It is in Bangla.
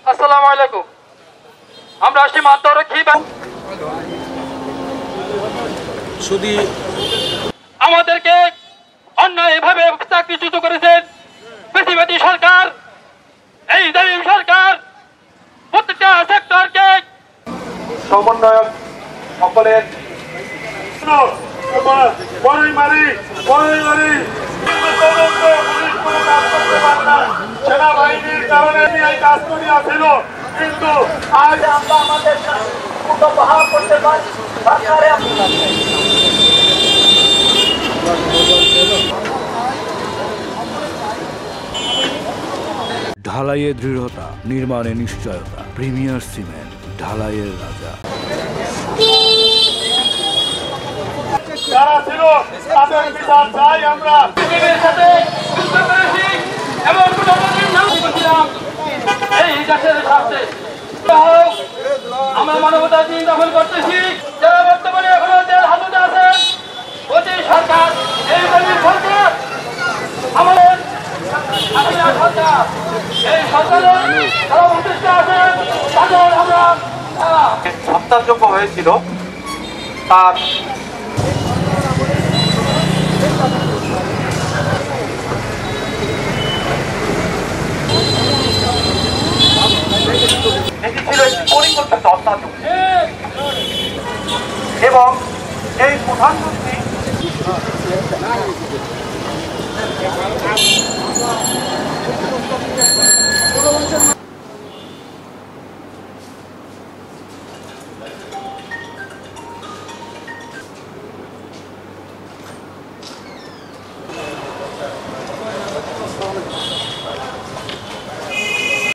আসসালামু আলাইকুম। আমরা সীমান্তরক্ষী আমাদেরকে অন্যায়ভাবে চাকরিচ্যুত করেছেন বেশিবাদী সরকার। এই জালিম সরকার প্রত্যেকটা সেক্টরকে সমন্বয়ক সকলের সেনাবাহিনীর কারণে এই কাজ করিয়াছিল, কিন্তু আজ আমরা আমাদের বহাল করতে পারি। ঢালাইয়ে দৃঢ়তা, নির্মাণে নিশ্চয়তা। প্রিমিয়ার সিমেন্ট, ঢালাইয়ের রাজা। যারা ছিল তাদের বিচার চাই আমরা। আমরা মানবতার দিন দখল করতেছি। যারা বর্তমানে এখনো জেল হাজতে আছেন, অতি সরকার, এই সরকার আমাদের সরকার, এই সরকারের যারা উদ্দেশ্য আছেন তাদের আমরা হত্যাযোগ্য হয়েছিল। তার এটি ছিল একটি পরিকল্পিত হত্যাযোগ্য এবং এই প্রধানমন্ত্রী